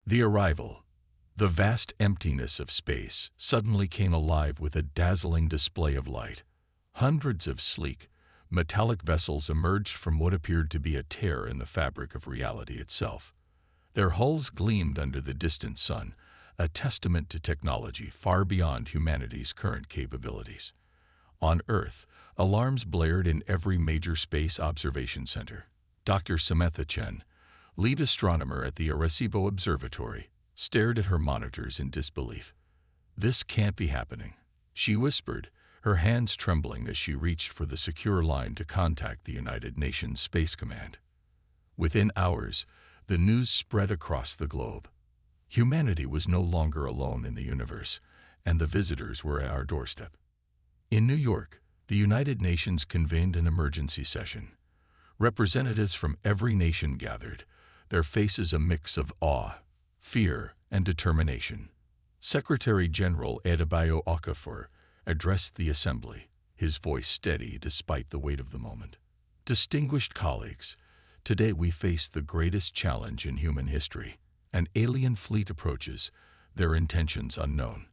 The arrival. The vast emptiness of space suddenly came alive with a dazzling display of light. Hundreds of sleek, metallic vessels emerged from what appeared to be a tear in the fabric of reality itself. Their hulls gleamed under the distant sun, a testament to technology far beyond humanity's current capabilities. On Earth, alarms blared in every major space observation center. Dr. Samantha Chen, lead astronomer at the Arecibo Observatory, stared at her monitors in disbelief. "This can't be happening," she whispered, her hands trembling as she reached for the secure line to contact the United Nations Space Command. Within hours, the news spread across the globe. Humanity was no longer alone in the universe, and the visitors were at our doorstep. In New York, the United Nations convened an emergency session. Representatives from every nation gathered, their faces a mix of awe, fear, and determination. Secretary General Adebayo Okafor addressed the assembly, his voice steady despite the weight of the moment. "Distinguished colleagues, today we face the greatest challenge in human history. An alien fleet approaches, their intentions unknown.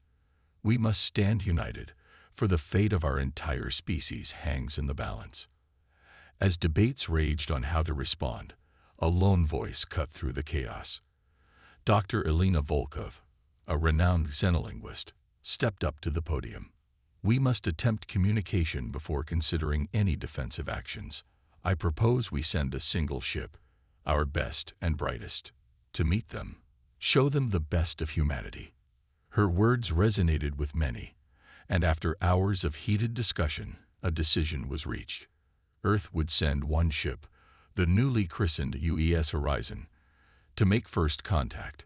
We must stand united, for the fate of our entire species hangs in the balance." As debates raged on how to respond, a lone voice cut through the chaos. Dr. Elena Volkov, a renowned xenolinguist, stepped up to the podium. "We must attempt communication before considering any defensive actions. I propose we send a single ship, our best and brightest, to meet them. Show them the best of humanity." Her words resonated with many, and after hours of heated discussion, a decision was reached. Earth would send one ship, the newly christened UES Horizon, to make first contact.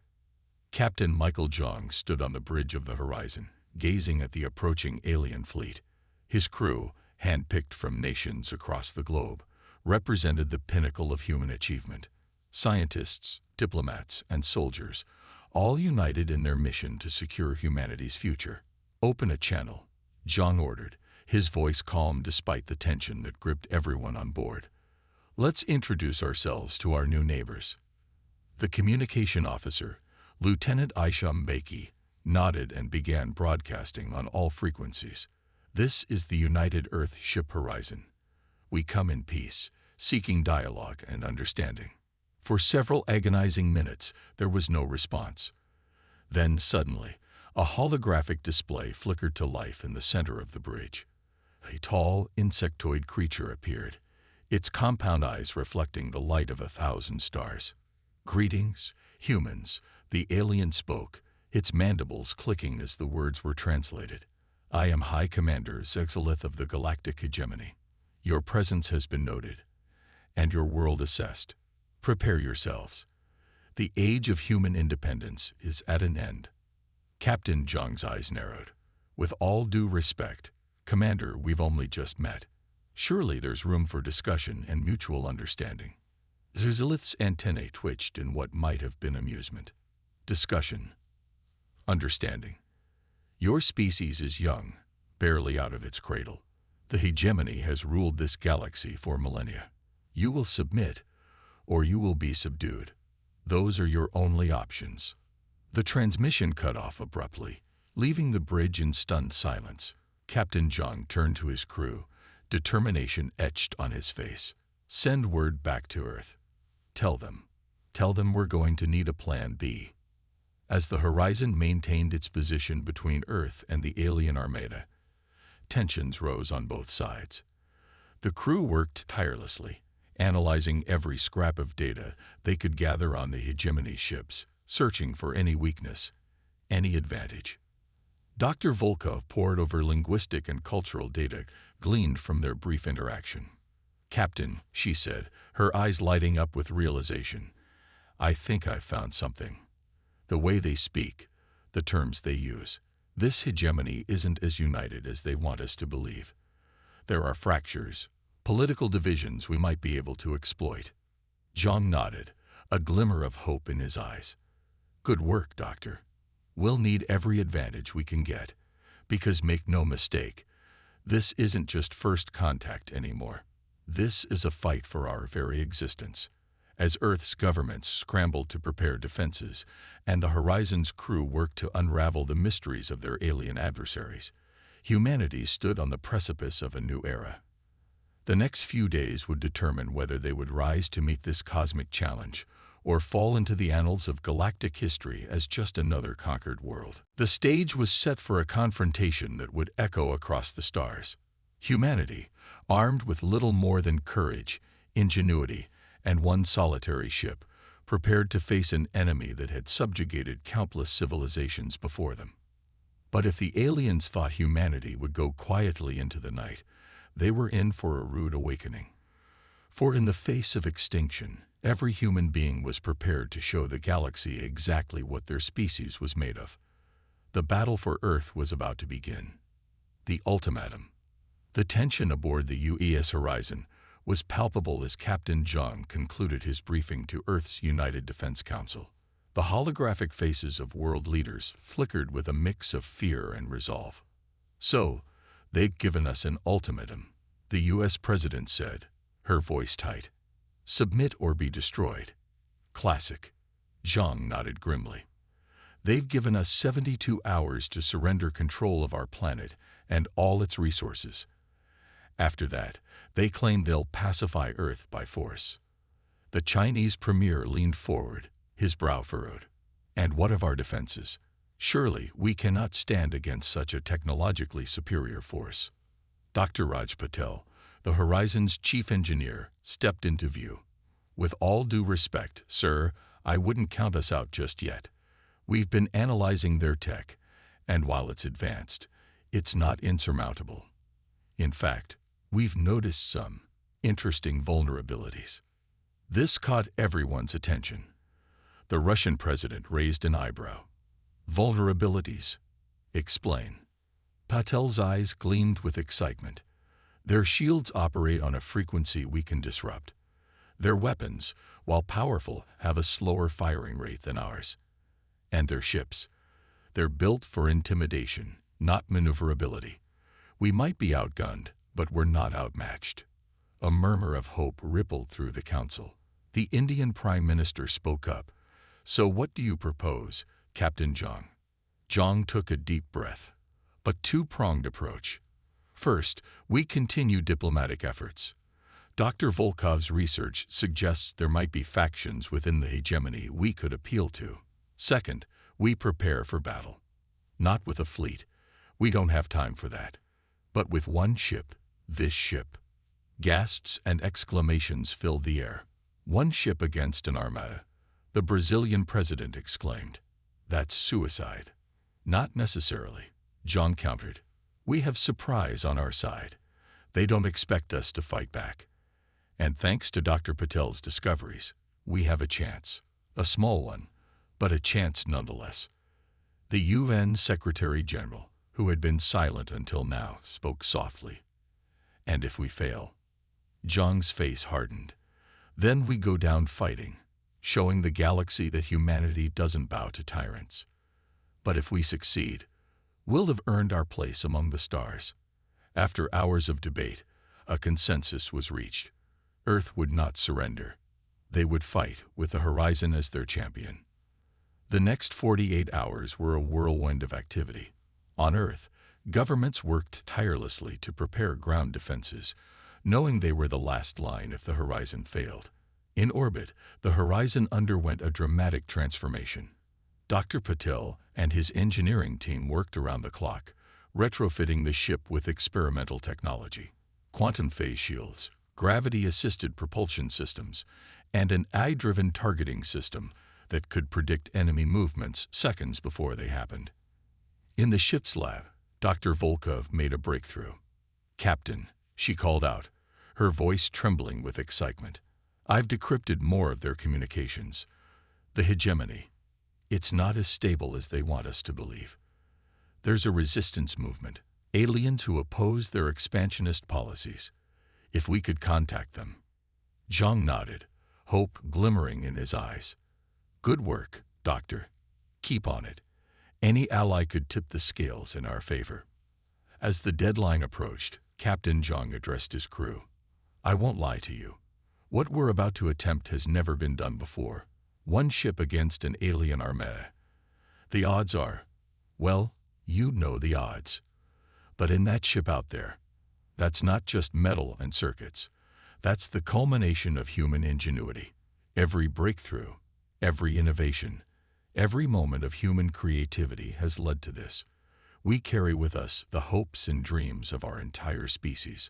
Captain Michael Jong stood on the bridge of the Horizon, gazing at the approaching alien fleet. His crew, handpicked from nations across the globe, represented the pinnacle of human achievement. Scientists, diplomats, and soldiers, all united in their mission to secure humanity's future. "Open a channel," Jong ordered, his voice calm despite the tension that gripped everyone on board. "Let's introduce ourselves to our new neighbors." The communication officer, Lieutenant Aisha Mbeki, nodded and began broadcasting on all frequencies. "This is the United Earth Ship Horizon. We come in peace, seeking dialogue and understanding." For several agonizing minutes, there was no response. Then suddenly, a holographic display flickered to life in the center of the bridge. A tall, insectoid creature appeared, its compound eyes reflecting the light of 1,000 stars. "Greetings, humans," the alien spoke, its mandibles clicking as the words were translated. "I am High Commander Xexolith of the Galactic Hegemony. Your presence has been noted, and your world assessed. Prepare yourselves. The age of human independence is at an end." Captain Jong's eyes narrowed. "With all due respect, Commander, we've only just met. Surely there's room for discussion and mutual understanding." Xexolith's antennae twitched in what might have been amusement. "Discussion. Understanding. Your species is young, barely out of its cradle. The hegemony has ruled this galaxy for millennia. You will submit, or you will be subdued. Those are your only options." The transmission cut off abruptly, leaving the bridge in stunned silence. Captain Jong turned to his crew, determination etched on his face. "Send word back to Earth. Tell them we're going to need a plan B." As the Horizon maintained its position between Earth and the alien armada, tensions rose on both sides. The crew worked tirelessly, analyzing every scrap of data they could gather on the hegemony ships, searching for any weakness, any advantage. Dr. Volkov pored over linguistic and cultural data gleaned from their brief interaction. "Captain," she said, her eyes lighting up with realization, "I think I've found something. The way they speak, the terms they use. This hegemony isn't as united as they want us to believe. There are fractures, political divisions we might be able to exploit." Jong nodded, a glimmer of hope in his eyes. "Good work, Doctor. We'll need every advantage we can get, because make no mistake, this isn't just first contact anymore. This is a fight for our very existence. as Earth's governments scrambled to prepare defenses, and the Horizon's crew worked to unravel the mysteries of their alien adversaries. Humanity stood on the precipice of a new era. The next few days would determine whether they would rise to meet this cosmic challenge or fall into the annals of galactic history as just another conquered world. The stage was set for a confrontation that would echo across the stars. Humanity, armed with little more than courage, ingenuity, and one solitary ship, prepared to face an enemy that had subjugated countless civilizations before them. But if the aliens thought humanity would go quietly into the night, they were in for a rude awakening. For in the face of extinction, every human being was prepared to show the galaxy exactly what their species was made of. The battle for Earth was about to begin. The ultimatum. The tension aboard the UES Horizon was palpable as Captain Zhang concluded his briefing to Earth's United Defense Council. The holographic faces of world leaders flickered with a mix of fear and resolve. "So, they've given us an ultimatum," the U.S. President said, her voice tight. "Submit or be destroyed." Classic. Zhang nodded grimly. "They've given us 72 hours to surrender control of our planet and all its resources. After that, they claim they'll pacify Earth by force." The Chinese premier leaned forward, his brow furrowed. "And what of our defenses? Surely we cannot stand against such a technologically superior force." Dr. Raj Patel, the Horizon's chief engineer, stepped into view. "With all due respect, sir, I wouldn't count us out just yet. We've been analyzing their tech, and while it's advanced, it's not insurmountable. In fact, we've noticed some interesting vulnerabilities." This caught everyone's attention. The Russian president raised an eyebrow. "Vulnerabilities? Explain." Patel's eyes gleamed with excitement. "Their shields operate on a frequency we can disrupt. Their weapons, while powerful, have a slower firing rate than ours. And their ships, they're built for intimidation, not maneuverability. We might be outgunned, but we're not outmatched." A murmur of hope rippled through the council. The Indian Prime Minister spoke up. "So what do you propose, Captain Zhang?" Zhang took a deep breath. "But two-pronged approach. First, we continue diplomatic efforts. Dr. Volkov's research suggests there might be factions within the hegemony we could appeal to. Second, we prepare for battle. Not with a fleet. We don't have time for that. But with one ship, this ship." Gasps and exclamations filled the air. "One ship against an armada," the Brazilian president exclaimed. "That's suicide." "Not necessarily," Zhang countered. "We have surprise on our side. They don't expect us to fight back. And thanks to Dr. Patel's discoveries, we have a chance. A small one, but a chance nonetheless." The UN Secretary General, who had been silent until now, spoke softly. "And if we fail?" Zhang's face hardened. "Then we go down fighting, showing the galaxy that humanity doesn't bow to tyrants. But if we succeed, we'll have earned our place among the stars." After hours of debate, a consensus was reached. Earth would not surrender. They would fight with the Horizon as their champion. The next 48 hours were a whirlwind of activity. On Earth, governments worked tirelessly to prepare ground defenses, knowing they were the last line if the Horizon failed. In orbit, the Horizon underwent a dramatic transformation. Dr. Patel and his engineering team worked around the clock, retrofitting the ship with experimental technology. Quantum phase shields, gravity-assisted propulsion systems, and an AI-driven targeting system that could predict enemy movements seconds before they happened. In the ship's lab, Dr. Volkov made a breakthrough. "Captain," she called out, her voice trembling with excitement, "I've decrypted more of their communications. The hegemony. It's not as stable as they want us to believe. There's a resistance movement, aliens who oppose their expansionist policies. If we could contact them." Zhang nodded, hope glimmering in his eyes. "Good work, Doctor. Keep on it. Any ally could tip the scales in our favor." As the deadline approached, Captain Zhang addressed his crew. "I won't lie to you. What we're about to attempt has never been done before. One ship against an alien armada. The odds are, well, you know the odds. But in that ship out there, that's not just metal and circuits. That's the culmination of human ingenuity. Every breakthrough, every innovation, every moment of human creativity has led to this. We carry with us the hopes and dreams of our entire species.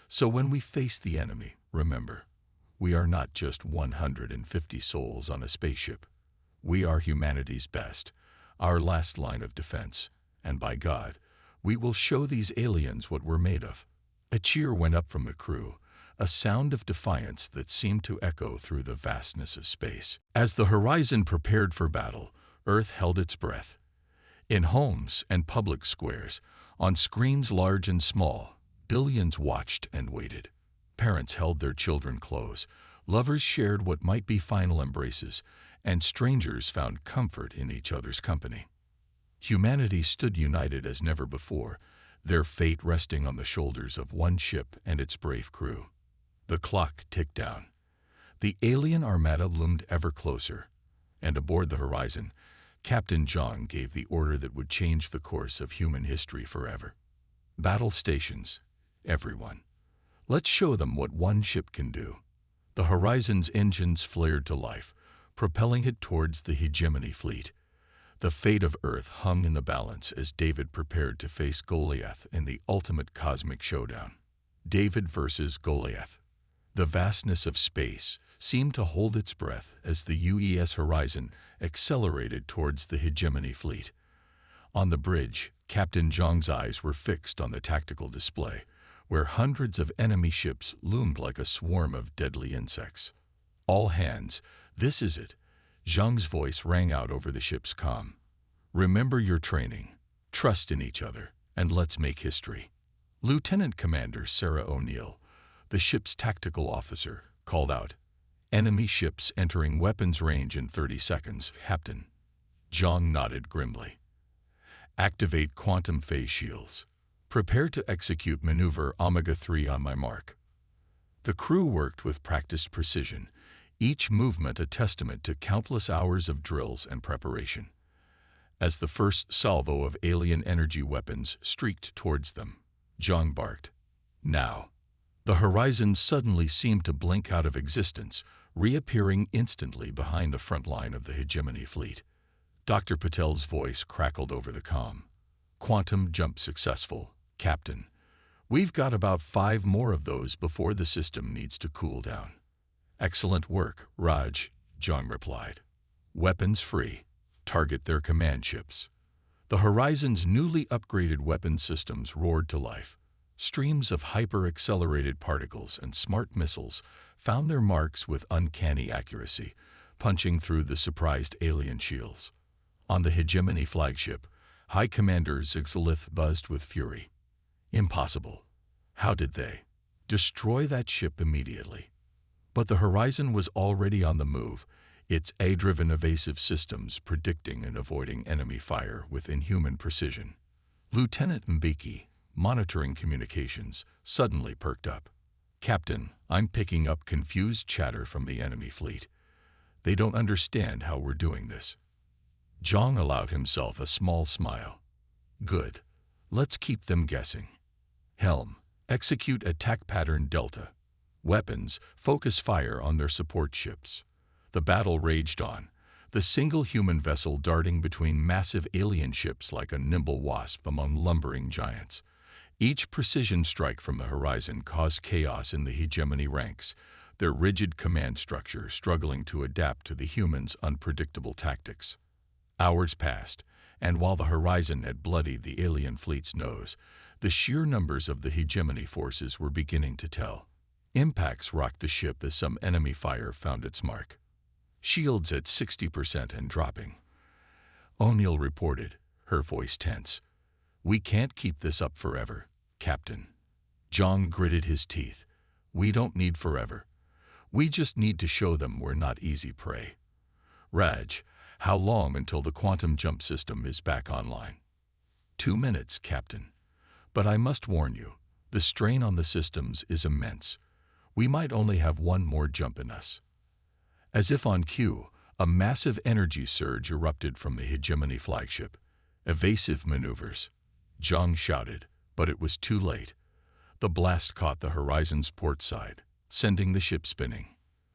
So when we face the enemy, remember, we are not just 150 souls on a spaceship. We are humanity's best, our last line of defense. And by God, we will show these aliens what we're made of. A cheer went up from the crew, a sound of defiance that seemed to echo through the vastness of space. As the horizon prepared for battle, Earth held its breath. In homes and public squares, on screens large and small, billions watched and waited. Parents held their children close, lovers shared what might be final embraces, and strangers found comfort in each other's company. Humanity stood united as never before, their fate resting on the shoulders of one ship and its brave crew. The clock ticked down. The alien armada loomed ever closer, and aboard the horizon, Captain John gave the order that would change the course of human history forever. Battle stations, everyone. Let's show them what one ship can do. The Horizon's engines flared to life, propelling it towards the hegemony fleet. The fate of Earth hung in the balance as David prepared to face Goliath in the ultimate cosmic showdown. David versus Goliath. The vastness of space seemed to hold its breath as the UES Horizon accelerated towards the hegemony fleet. On the bridge, Captain Zhang's eyes were fixed on the tactical display, where hundreds of enemy ships loomed like a swarm of deadly insects. All hands, this is it. Zhang's voice rang out over the ship's comm. Remember your training, trust in each other, and let's make history. Lieutenant Commander Sarah O'Neill, the ship's tactical officer, called out, "Enemy ships entering weapons range in 30 seconds, Captain." Zhang nodded grimly. "Activate quantum phase shields. Prepare to execute maneuver Omega-3 on my mark." The crew worked with practiced precision, each movement a testament to countless hours of drills and preparation. As the first salvo of alien energy weapons streaked towards them, Zhang barked, "Now." The horizon suddenly seemed to blink out of existence, reappearing instantly behind the front line of the hegemony fleet. Dr. Patel's voice crackled over the comm. "Quantum jump successful, Captain. We've got about 5 more of those before the system needs to cool down." "Excellent work, Raj," Zhang replied. "Weapons free. Target their command ships." The Horizon's newly upgraded weapon systems roared to life. Streams of hyper-accelerated particles and smart missiles found their marks with uncanny accuracy, punching through the surprised alien shields. On the hegemony flagship, High Commander Zigzalith buzzed with fury. Impossible. How did they destroy that ship immediately? But the Horizon was already on the move, its AI-driven evasive systems predicting and avoiding enemy fire with inhuman precision. Lieutenant Mbeki, monitoring communications, suddenly perked up. "Captain, I'm picking up confused chatter from the enemy fleet. They don't understand how we're doing this." Zhang allowed himself a small smile. "Good. Let's keep them guessing. Helm, execute attack pattern Delta. Weapons, focus fire on their support ships." The battle raged on, the single human vessel darting between massive alien ships like a nimble wasp among lumbering giants. Each precision strike from the Horizon caused chaos in the hegemony ranks, their rigid command structure struggling to adapt to the humans' unpredictable tactics. Hours passed, and while the Horizon had bloodied the alien fleet's nose, the sheer numbers of the hegemony forces were beginning to tell. Impacts rocked the ship as some enemy fire found its mark. Shields at 60% and dropping. O'Neill reported, her voice tense. "We can't keep this up forever, Captain." Zhang gritted his teeth. "We don't need forever. We just need to show them we're not easy prey." "Raj, how long until the quantum jump system is back online?" 2 minutes, Captain. But I must warn you, the strain on the systems is immense. We might only have one more jump in us. As if on cue, a massive energy surge erupted from the Hegemony flagship. Evasive maneuvers, Zhang shouted, but it was too late. The blast caught the Horizon's port side, sending the ship spinning.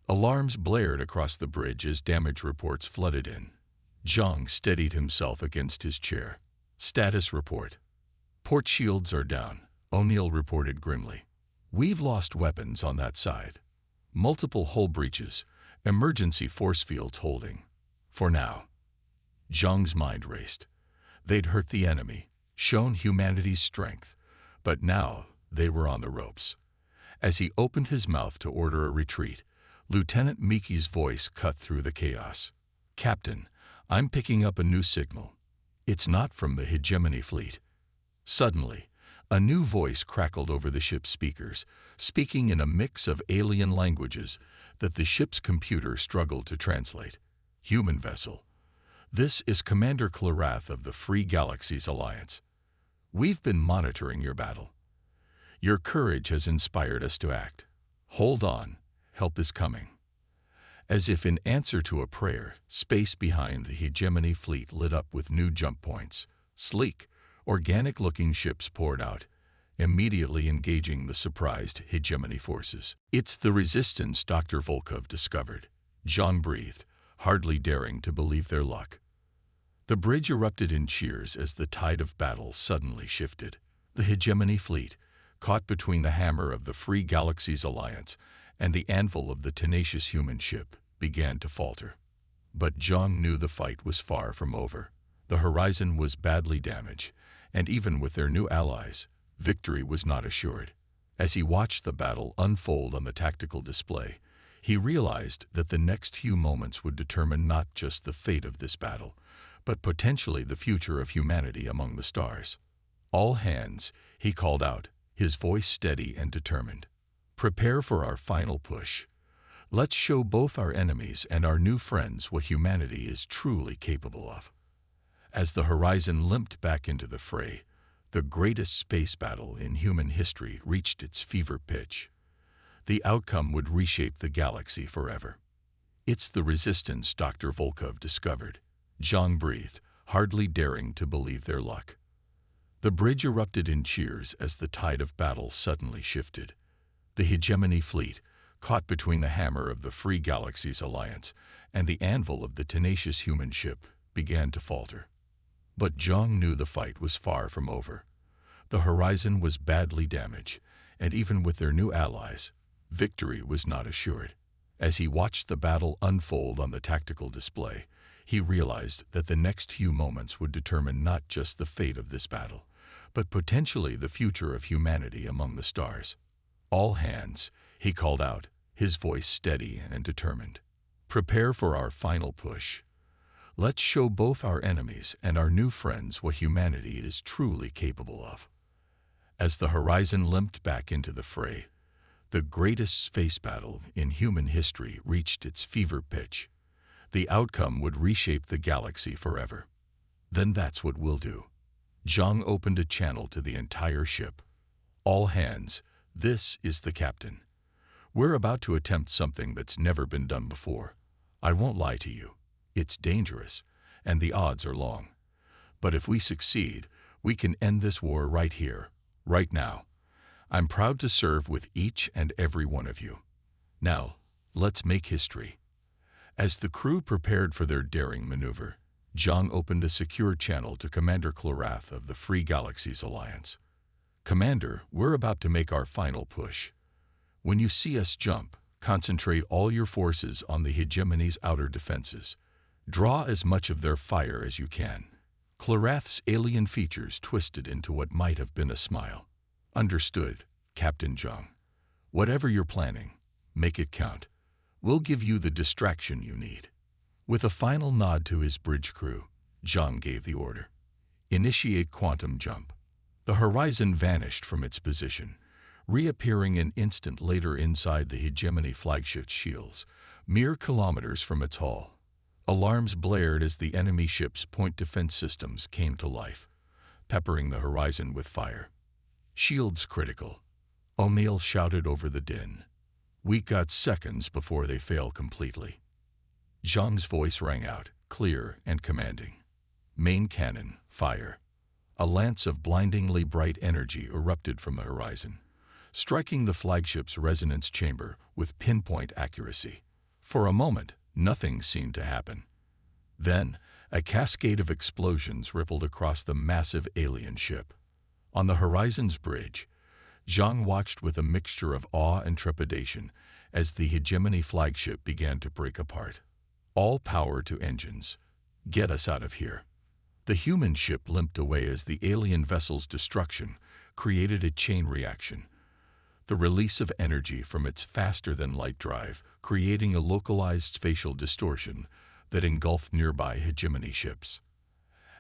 Alarms blared across the bridge as damage reports flooded in. Zhang steadied himself against his chair. Status report. Port shields are down, O'Neill reported grimly. We've lost weapons on that side. Multiple hull breaches, emergency force fields holding. For now. Zhang's mind raced. They'd hurt the enemy, shown humanity's strength, but now they were on the ropes. As he opened his mouth to order a retreat, Lieutenant Miki's voice cut through the chaos. Captain, I'm picking up a new signal. It's not from the Hegemony fleet. Suddenly, a new voice crackled over the ship's speakers, speaking in a mix of alien languages that the ship's computer struggled to translate. Human vessel. This is Commander Clarath of the Free Galaxies Alliance. We've been monitoring your battle. Your courage has inspired us to act. Hold on, help is coming. As if in answer to a prayer, space behind the Hegemony fleet lit up with new jump points. Sleek, organic-looking ships poured out, immediately engaging the surprised Hegemony forces. It's the resistance Dr. Volkov discovered. Zhang breathed, hardly daring to believe their luck. The bridge erupted in cheers as the tide of battle suddenly shifted. The Hegemony fleet, caught between the hammer of the Free Galaxies Alliance and the anvil of the tenacious human ship, began to falter. But Zhang knew the fight was far from over. The Horizon was badly damaged, and even with their new allies, victory was not assured. As he watched the battle unfold on the tactical display, he realized that the next few moments would determine not just the fate of this battle, but potentially the future of humanity among the stars. All hands, he called out, his voice steady and determined. Prepare for our final push. Let's show both our enemies and our new friends what humanity is truly capable of. As the Horizon limped back into the fray, the greatest space battle in human history reached its fever pitch. The outcome would reshape the galaxy forever. It's the resistance Dr. Volkov discovered. Zhang breathed, hardly daring to believe their luck. The bridge erupted in cheers as the tide of battle suddenly shifted. The Hegemony fleet, caught between the hammer of the Free Galaxies Alliance and the anvil of the tenacious human ship, began to falter. But Zhang knew the fight was far from over. The Horizon was badly damaged, and even with their new allies, victory was not assured. As he watched the battle unfold on the tactical display, he realized that the next few moments would determine not just the fate of this battle, but potentially the future of humanity among the stars. All hands, he called out, his voice steady and determined. Prepare for our final push. Let's show both our enemies and our new friends what humanity is truly capable of. As the Horizon limped back into the fray, the greatest space battle in human history reached its fever pitch. The outcome would reshape the galaxy forever. Then that's what we'll do. Zhang opened a channel to the entire ship. All hands, this is the captain. We're about to attempt something that's never been done before. I won't lie to you. It's dangerous, and the odds are long. But if we succeed, we can end this war right here, right now. I'm proud to serve with each and every one of you. Now, let's make history. As the crew prepared for their daring maneuver, Zhang opened a secure channel to Commander Clarath of the Free Galaxies Alliance. Commander, we're about to make our final push. When you see us jump, concentrate all your forces on the Hegemony's outer defenses. Draw as much of their fire as you can. Clarath's alien features twisted into what might have been a smile. Understood, Captain Zhang. Whatever you're planning, make it count. We'll give you the distraction you need. With a final nod to his bridge crew, Zhang gave the order. Initiate quantum jump. The Horizon vanished from its position, reappearing an instant later inside the Hegemony flagship shields, mere kilometers from its hull. Alarms blared as the enemy ship's point defense systems came to life, peppering the Horizon with fire. Shields critical, O'Neill shouted over the din. We got seconds before they fail completely. Zhang's voice rang out, clear and commanding. Main cannon, fire. A lance of blindingly bright energy erupted from the horizon, striking the flagship's resonance chamber with pinpoint accuracy. For a moment, nothing seemed to happen. Then, a cascade of explosions rippled across the massive alien ship. On the horizon's bridge, Zhang watched with a mixture of awe and trepidation as the hegemony flagship began to break apart. All power to engines. Get us out of here. The human ship limped away as the alien vessel's destruction created a chain reaction. The release of energy from its faster-than-light drive, creating a localized spatial distortion that engulfed nearby hegemony ships.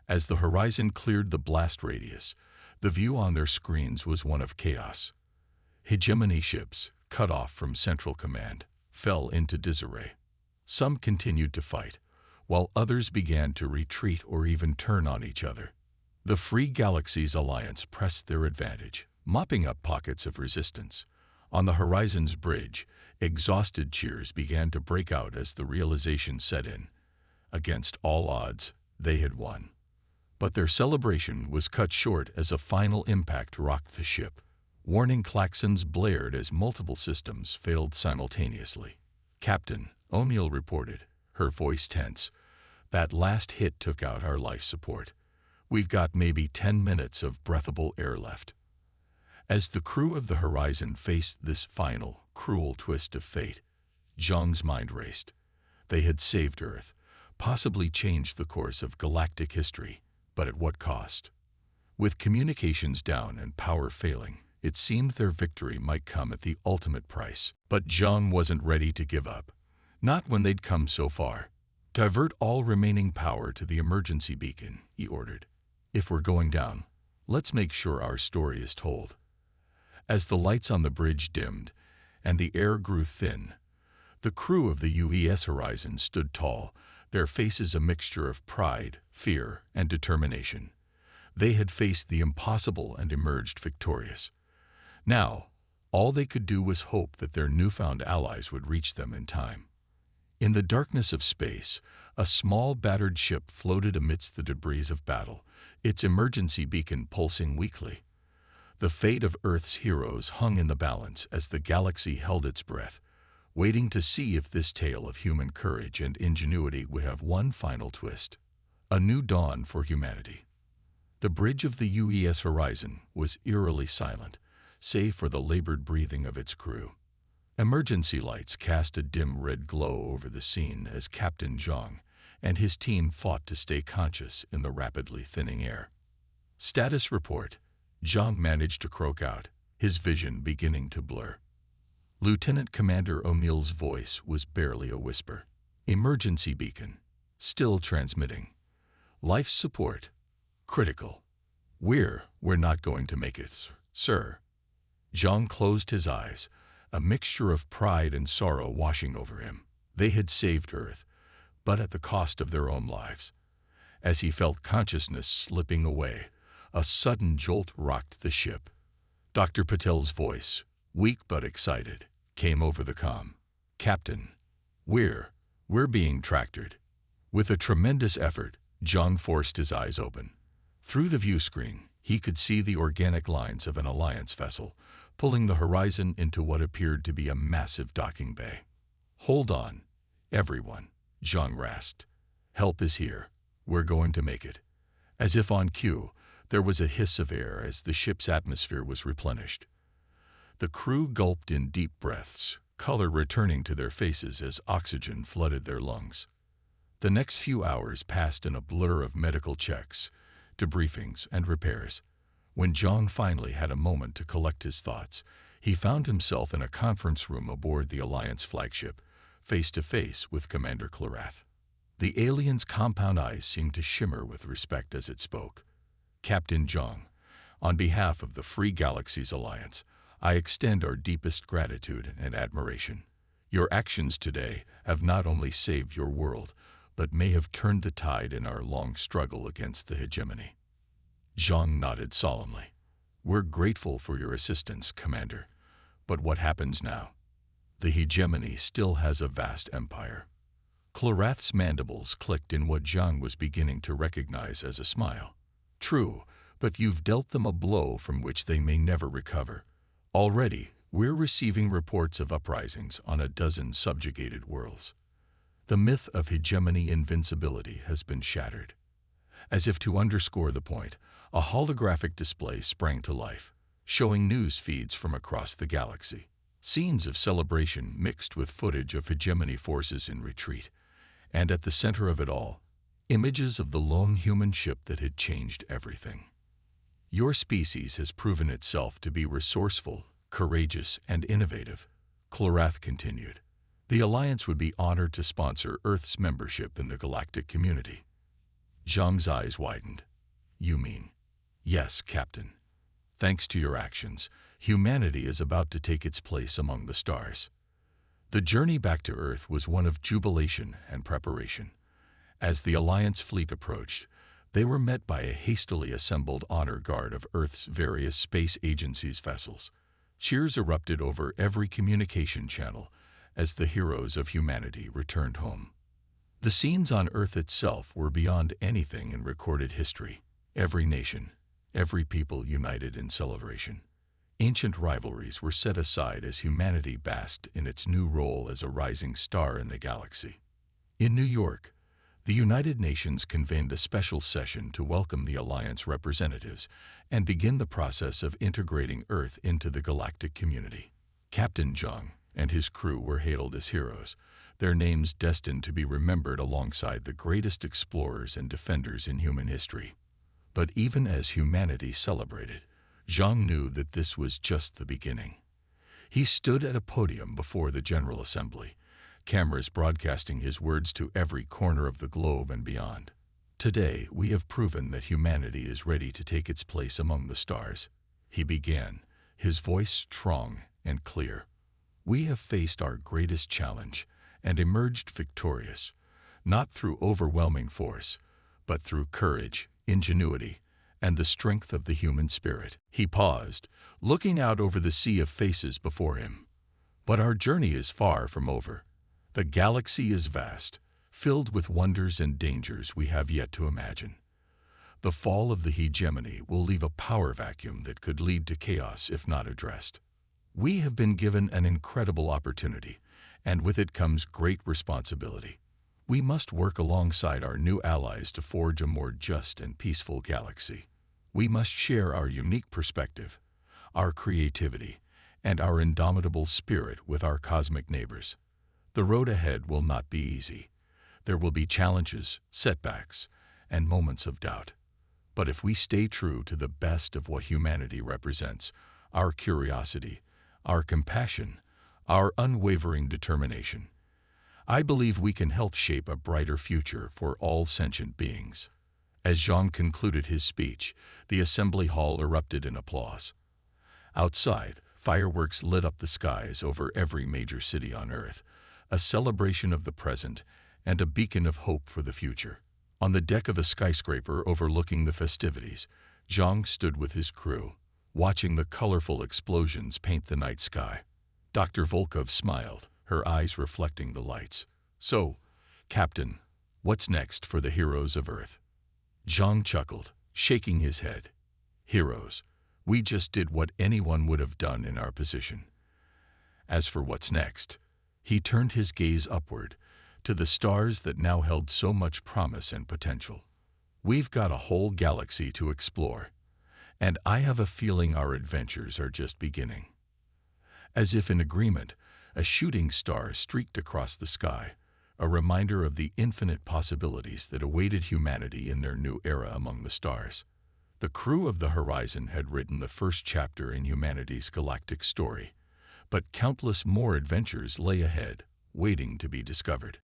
As the horizon cleared the blast radius, the view on their screens was one of chaos. Hegemony ships, cut off from central command, fell into disarray. Some continued to fight, while others began to retreat or even turn on each other. The Free Galaxies Alliance pressed their advantage, mopping up pockets of resistance. On the horizon's bridge, exhausted cheers began to break out as the realization set in. Against all odds, they had won. But their celebration was cut short as a final impact rocked the ship. Warning klaxons blared as multiple systems failed simultaneously. "Captain," O'Neill reported, her voice tense, "that last hit took out our life support. We've got maybe 10 minutes of breathable air left." As the crew of the Horizon faced this final, cruel twist of fate, Zhang's mind raced. They had saved Earth, possibly changed the course of galactic history, but at what cost? With communications down and power failing, it seemed their victory might come at the ultimate price. But Zhang wasn't ready to give up. Not when they'd come so far. "Divert all remaining power to the emergency beacon," he ordered. "If we're going down, let's make sure our story is told." As the lights on the bridge dimmed and the air grew thin, the crew of the UES Horizon stood tall, their faces a mixture of pride, fear, and determination. They had faced the impossible and emerged victorious. Now, all they could do was hope that their newfound allies would reach them in time. In the darkness of space, a small battered ship floated amidst the debris of battle, its emergency beacon pulsing weakly. The fate of Earth's heroes hung in the balance as the galaxy held its breath, waiting to see if this tale of human courage and ingenuity would have one final twist. A new dawn for humanity. The bridge of the UES Horizon was eerily silent, save for the labored breathing of its crew. Emergency lights cast a dim red glow over the scene as Captain Zhang and his team fought to stay conscious in the rapidly thinning air. "Status report," Zhang managed to croak out, his vision beginning to blur. Lieutenant Commander O'Neill's voice was barely a whisper. "Emergency beacon. Still transmitting. Life support. Critical. We're not going to make it, sir." Zhang closed his eyes, a mixture of pride and sorrow washing over him. They had saved Earth, but at the cost of their own lives. As he felt consciousness slipping away, a sudden jolt rocked the ship. Dr. Patel's voice, weak but excited, came over the comm. "Captain, we're being tractored." With a tremendous effort, Zhang forced his eyes open. Through the view screen, he could see the organic lines of an Alliance vessel, pulling the horizon into what appeared to be a massive docking bay. "Hold on, everyone," Zhang rasped. "Help is here. We're going to make it." As if on cue, there was a hiss of air as the ship's atmosphere was replenished. The crew gulped in deep breaths, color returning to their faces as oxygen flooded their lungs. The next few hours passed in a blur of medical checks, debriefings, and repairs. When Zhang finally had a moment to collect his thoughts, he found himself in a conference room aboard the Alliance flagship, face to face with Commander Clarath. The alien's compound eyes seemed to shimmer with respect as it spoke. "Captain Zhang, on behalf of the Free Galaxies Alliance, I extend our deepest gratitude and admiration. Your actions today have not only saved your world, but may have turned the tide in our long struggle against the hegemony." Zhang nodded solemnly. "We're grateful for your assistance, Commander. But what happens now?" the hegemony still has a vast empire. Clorath's mandibles clicked in what Zhang was beginning to recognize as a smile. True, but you've dealt them a blow from which they may never recover. Already, we're receiving reports of uprisings on a dozen subjugated worlds. The myth of hegemony invincibility has been shattered. As if to underscore the point, a holographic display sprang to life, showing news feeds from across the galaxy. Scenes of celebration mixed with footage of hegemony forces in retreat. And at the center of it all, images of the lone human ship that had changed everything. Your species has proven itself to be resourceful, courageous, and innovative, Clorath continued. The Alliance would be honored to sponsor Earth's membership in the galactic community. Zhang's eyes widened. You mean? Yes, Captain. Thanks to your actions, humanity is about to take its place among the stars. The journey back to Earth was one of jubilation and preparation. As the Alliance fleet approached, they were met by a hastily assembled honor guard of Earth's various space agencies' vessels. Cheers erupted over every communication channel as the heroes of humanity returned home. The scenes on Earth itself were beyond anything in recorded history. Every nation, every people united in celebration. Ancient rivalries were set aside as humanity basked in its new role as a rising star in the galaxy. In New York, the United Nations convened a special session to welcome the Alliance representatives and begin the process of integrating Earth into the galactic community. Captain Zhang and his crew were hailed as heroes, their names destined to be remembered alongside the greatest explorers and defenders in human history. But even as humanity celebrated, Zhang knew that this was just the beginning. He stood at a podium before the General Assembly, cameras broadcasting his words to every corner of the globe and beyond. Today, we have proven that humanity is ready to take its place among the stars. He began, his voice strong and clear. We have faced our greatest challenge and emerged victorious, not through overwhelming force, but through courage, ingenuity, and the strength of the human spirit. He paused, looking out over the sea of faces before him. But our journey is far from over. The galaxy is vast, filled with wonders and dangers we have yet to imagine. The fall of the hegemony will leave a power vacuum that could lead to chaos if not addressed. We have been given an incredible opportunity, and with it comes great responsibility. We must work alongside our new allies to forge a more just and peaceful galaxy. We must share our unique perspective, our creativity, and our indomitable spirit with our cosmic neighbors. The road ahead will not be easy. There will be challenges, setbacks, and moments of doubt. But if we stay true to the best of what humanity represents, our curiosity, our compassion, our unwavering determination, I believe we can help shape a brighter future for all sentient beings. As Zhang concluded his speech, the assembly hall erupted in applause. Outside, fireworks lit up the skies over every major city on Earth, a celebration of the present and a beacon of hope for the future. On the deck of a skyscraper overlooking the festivities, Zhang stood with his crew, watching the colorful explosions paint the night sky. Dr. Volkov smiled, her eyes reflecting the lights. So, Captain, what's next for the heroes of Earth? Zhang chuckled, shaking his head. Heroes, we just did what anyone would have done in our position. As for what's next, he turned his gaze upward, to the stars that now held so much promise and potential. We've got a whole galaxy to explore, and I have a feeling our adventures are just beginning. As if in agreement, a shooting star streaked across the sky, a reminder of the infinite possibilities that awaited humanity in their new era among the stars. The crew of the Horizon had written the first chapter in humanity's galactic story, but countless more adventures lay ahead, waiting to be discovered.